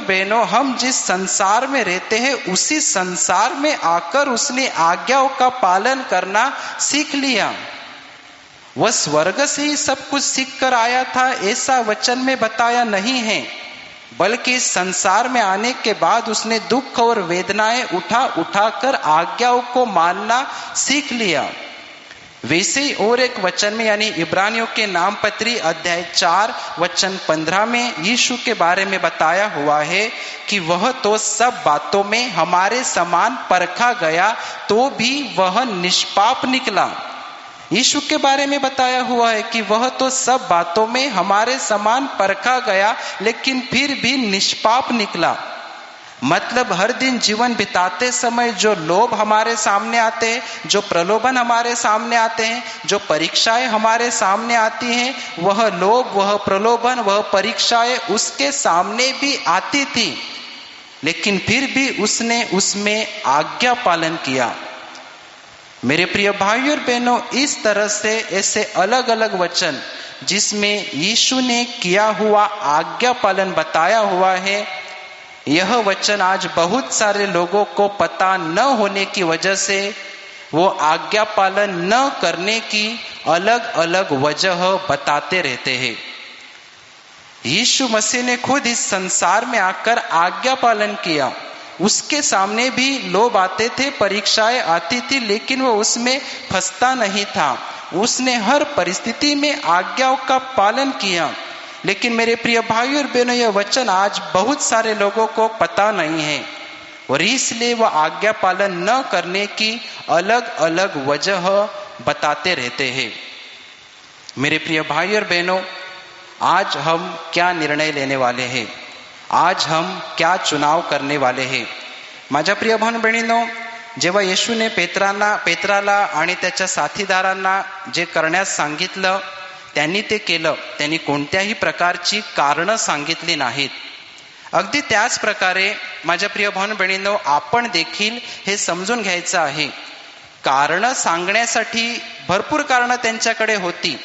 बहनों, हम जिस संसार में रहते हैं उसी संसार में आकर उसने आज्ञाओं का पालन करना सीख लिया। वह स्वर्ग से ही सब कुछ सीख कर आया था ऐसा वचन में बताया नहीं है, बल्कि संसार में आने के बाद उसने दुख और वेदनाएं उठा उठाकर आज्ञाओं को मानना सीख लिया। वैसे ही और एक वचन में यानी इब्रानियों के नाम पत्री अध्याय 4 वचन 15 में यीशु के बारे में बताया हुआ है कि वह तो सब बातों में हमारे समान परखा गया तो भी वह निष्पाप निकला। यीशु के बारे में बताया हुआ है कि वह तो सब बातों में हमारे समान परखा गया लेकिन फिर भी निष्पाप निकला। मतलब हर दिन जीवन बिताते समय जो लोभ हमारे सामने आते हैं, जो प्रलोभन हमारे सामने आते हैं, जो परीक्षाएं हमारे सामने आती हैं, वह लोभ, वह प्रलोभन, वह परीक्षाएं उसके सामने भी आती थी, लेकिन फिर भी उसने उसमें आज्ञा पालन किया। मेरे प्रिय भाइयों और बहनों, इस तरह से ऐसे अलग अलग वचन जिसमें यीशु ने किया हुआ आज्ञा पालन बताया हुआ है, यह वचन आज बहुत सारे लोगों को पता न होने की वजह से वो आज्ञा पालन न करने की अलग अलग वजह बताते रहते हैं। यीशु मसीह ने खुद इस संसार में आकर आज्ञा पालन किया। उसके सामने भी लोभ आते थे, परीक्षाएं आती थी, लेकिन वो उसमें फंसता नहीं था। उसने हर परिस्थिति में आज्ञाओं का पालन किया। लेकिन मेरे प्रिय भाइयों और बहनों, यह वचन आज बहुत सारे लोगों को पता नहीं है और इसलिए वह आज्ञा पालन न करने की अलग अलग वजह बताते रहते हैं। मेरे प्रिय भाइयों और बहनों, आज हम क्या निर्णय लेने वाले हैं? आज हम क्या चुनाव करने वाले हैं? माझ्या प्रिय भाऊ बहिणींनो, जेव्हा येशूने पेत्राला आणि त्याच्या साथीदारांना जे करण्यास सांगितलं त्यांनी ते केलं. त्यांनी कोणत्याही प्रकारची कारणं सांगितली नाहीत. अगदी त्याच प्रकारे माझ्या प्रिय भाऊ बहिणींनो, आपण देखील हे समजून घ्यायचं आहे. कारणं सांगण्यासाठी भरपूर कारणं त्यांच्याकडे होती,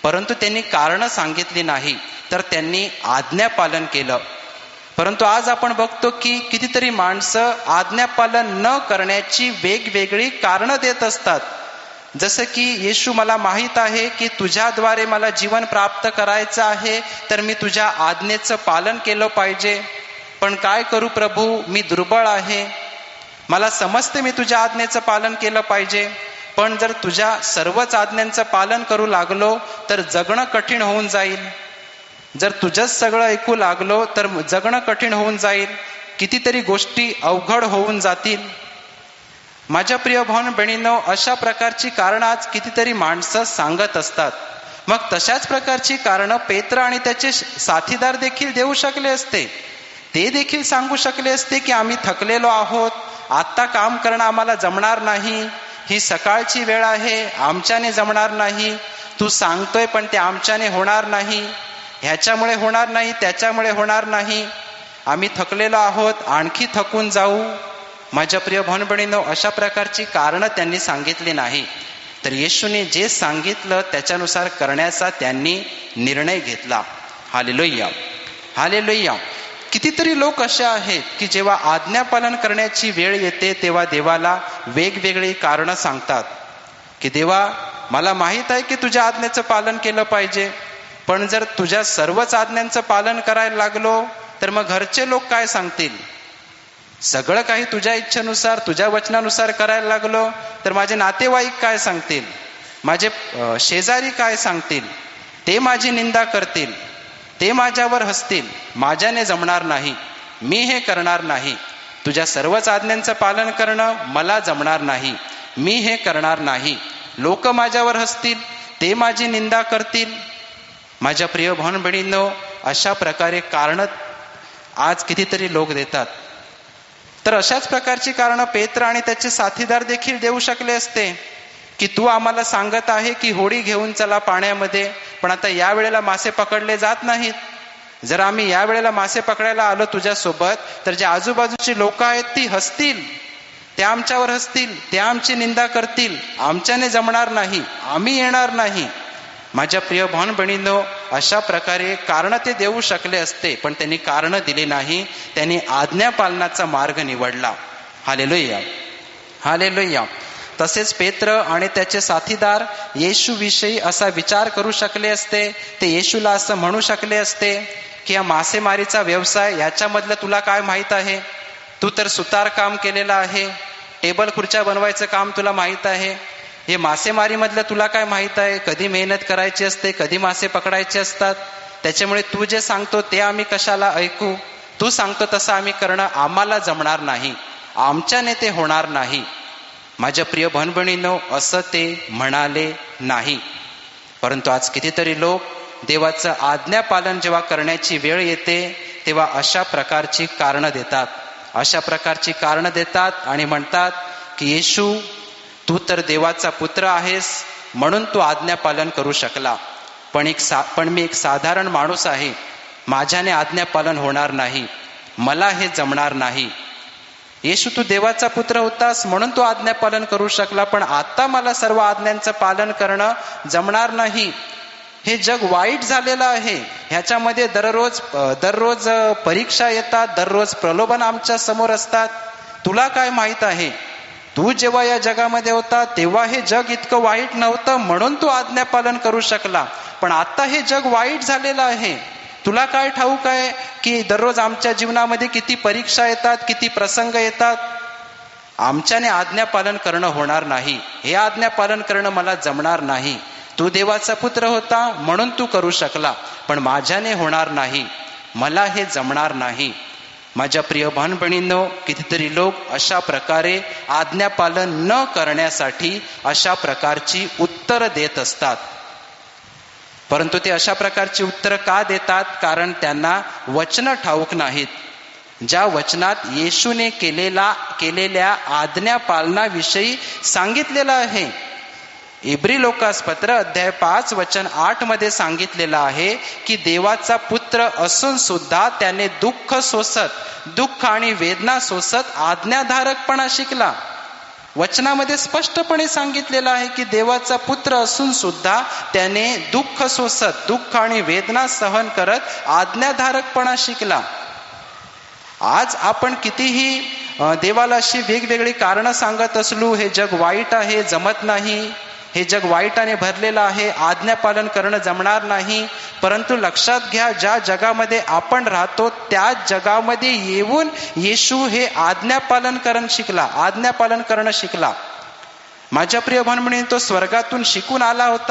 परंतु त्यांनी कारणं सांगितली नाही, तर त्यांनी आज्ञापालन केलं. परंतु आज आपण बघतो की कितीतरी माणसं आज्ञापालन न करण्याची वेगवेगळी कारणं देत असतात. जसं की येशू, मला माहित आहे की तुझ्याद्वारे मला जीवन प्राप्त करायचं आहे, तर मी तुझ्या आज्ञेचं पालन केलं पाहिजे. पण काय करू प्रभू, मी दुर्बळ आहे. मला समजते मी तुझ्या आज्ञेचं पालन केलं पाहिजे, पण जर तुझ्या सर्वच आज्ञांचं पालन करू लागलो तर जगणं कठीण होऊन जाईल. जर तुझंच सगळं ऐकू लागलो तर जगणं कठीण होऊन जाईल. कितीतरी गोष्टी अवघड होऊन जातील. माझ्या प्रिय भाऊ बहिणींनो, अशा प्रकारची कारणं आज कितीतरी माणसं सांगत असतात. मग तशाच प्रकारची कारणं पेत्र आणि त्याचे साथीदार देखील देऊ शकले असते. ते देखील सांगू शकले असते की आम्ही थकलेलो आहोत, आत्ता काम करणं आम्हाला जमणार नाही, ही सकाळची वेळ आहे, आमच्याने जमणार नाही, तू सांगतोय पण ते आमच्याने होणार नाही, ह्याच्यामुळे होणार नाही, त्याच्यामुळे होणार नाही, आम्ही थकलेलो आहोत, आणखी थकून जाऊ. माझ्या प्रिय भाऊ बहिणींनो, अशा प्रकारची कारणं त्यांनी सांगितली नाही, तर येशूने जे सांगितलं त्याच्यानुसार करण्याचा त्यांनी निर्णय घेतला. Hallelujah, hallelujah. कितीतरी लोक असे आहेत की जेव्हा आज्ञापालन करण्याची वेळ येते तेव्हा देवाला वेगवेगळी कारणं सांगतात की देवा, मला माहित आहे की तुझ्या आज्ञेचं पालन केलं पाहिजे, पण जर तुझ्या सर्वच आज्ञांचं पालन करायला लागलो तर मग घरचे लोक काय सांगतील? सगळं काही तुझ्या इच्छेनुसार, तुझ्या वचनानुसार करायला लागलो तर माझे नातेवाईक काय सांगतील? माझे शेजारी काय सांगतील? ते माझी निंदा करतील, ते माझ्यावर हसतील, माझ्याने जमणार नाही, मी हे करणार नाही. तुझ्या सर्वच आज्ञांचं पालन करणं मला जमणार नाही, मी हे करणार नाही. लोक माझ्यावर हसतील, ते माझी निंदा करतील. माझ्या प्रिय भाऊ बहिणींनो, अशा प्रकारे कारणं आज कितीतरी लोक देतात. तर अशाच प्रकारची कारणं पेत्र आणि त्याचे साथीदार देखील देऊ शकले असते की तू आम्हाला सांगत आहे की होडी घेऊन चला पाण्यामध्ये, पण आता या वेळेला मासे पकडले जात नाहीत. जर आम्ही या वेळेला मासे पकडायला आलो तुझ्यासोबत तर जे आजूबाजूची लोक आहेत ती हसतील, ते आमच्यावर हसतील, ते आमची निंदा करतील, आमच्याने जमणार नाही, आम्ही येणार नाही. माझ्या प्रिय भाऊ बहिणींनो, अशा प्रकारे कारण ते देऊ शकले असते, पण त्यांनी कारण दिले नाही. त्यांनी आज्ञा पालनाचा मार्ग निवडला. Hallelujah, hallelujah. तसेच पेत्र आणि त्याचे साथीदार येशू विषयी असा विचार करू शकले असते. ते येशूला असं म्हणू शकले असते की या मासेमारीचा व्यवसाय याच्यामधलं तुला काय माहित आहे? तू तर सुतार काम केलेलं आहे, टेबल खुर्च्या बनवायचं काम तुला माहित आहे. हे मासेमारीमधलं तुला काय माहित आहे? कधी मेहनत करायची असते, कधी मासे पकडायचे असतात. त्याच्यामुळे तू जे सांगतो ते आम्ही कशाला ऐकू? तू सांगतो तसं आम्ही करणं आम्हाला जमणार नाही, आमच्याने ते होणार नाही. माझ्या प्रिय बहिणींनो, असं ते म्हणाले नाही. परंतु आज कितीतरी लोक देवाचं आज्ञापालन जेव्हा करण्याची वेळ येते तेव्हा अशा प्रकारची कारणं देतात, अशा प्रकारची कारणं देतात आणि म्हणतात की येशू तू तर देवाचा पुत्र आहेस म्हणून तू आज्ञापालन करू शकला, पण मी एक साधारण माणूस आहे, माझ्याने आज्ञापालन होणार नाही, मला हे जमणार नाही. येशू तू देवाचा पुत्र होतास म्हणून तू आज्ञापालन करू शकला, पण आता मला सर्व आज्ञांचं पालन करणं जमणार नाही. हे जग वाईट झालेलं आहे. ह्याच्यामध्ये दररोज परीक्षा येतात, दररोज प्रलोभन आमच्या समोर असतात. तुला काय माहित आहे? तू जेव्हा या जगामध्ये होता तेव्हा हे जग इतकं वाईट नव्हतं म्हणून तू आज्ञापालन करू शकला, पण आता हे जग वाईट झालेलं आहे. तुला काय ठाऊक आहे की दररोज आमच्या जीवनामध्ये किती परीक्षा येतात, किती प्रसंग येतात. आमच्याने आज्ञापालन करणं होणार नाही, हे आज्ञापालन करणं मला जमणार नाही. तू देवाचा पुत्र होता म्हणून तू करू शकला, पण माझ्याने होणार नाही, मला हे जमणार नाही. माझ्या प्रिय बहिणींनो, कितीतरी लोक अशा प्रकारे आज्ञापालन न करण्यासाठी अशा प्रकारची उत्तर देत असतात. परंतु ते अशा प्रकारची उत्तर का देतात? कारण त्यांना वचन ठाऊक नाहीत. ज्या वचनात येशूने केलेल्या आज्ञापालनाविषयी सांगितलेलं आहे. इब्री लोकास पत्र अध्याय 5 वचन 8 मध्ये सांगितलेलं आहे की देवाचा पुत्र असून सुद्धा त्याने दुःख आणि वेदना सोसत आज्ञाधारकपणा शिकला. वचनामध्ये स्पष्टपणे सांगितलेलं आहे की देवाचा पुत्र असून सुद्धा त्याने दुःख आणि वेदना सहन करत आज्ञाधारकपणा शिकला. आज आपण कितीही देवाला अशी वेगवेगळी कारणं सांगत असलो, हे जग वाईट आहे, जमत नाही, हे जग वाईटाने भरलेलं आहे, आज्ञापालन करणं जमणार नाही. परंतु लक्षात घ्या, ज्या जगामध्ये आपण राहतो त्याच जगामध्ये येऊन येशू हे आज्ञापालन करणं शिकला. माझ्या प्रिय बहिणी, तो स्वर्गातून शिकून आला होता.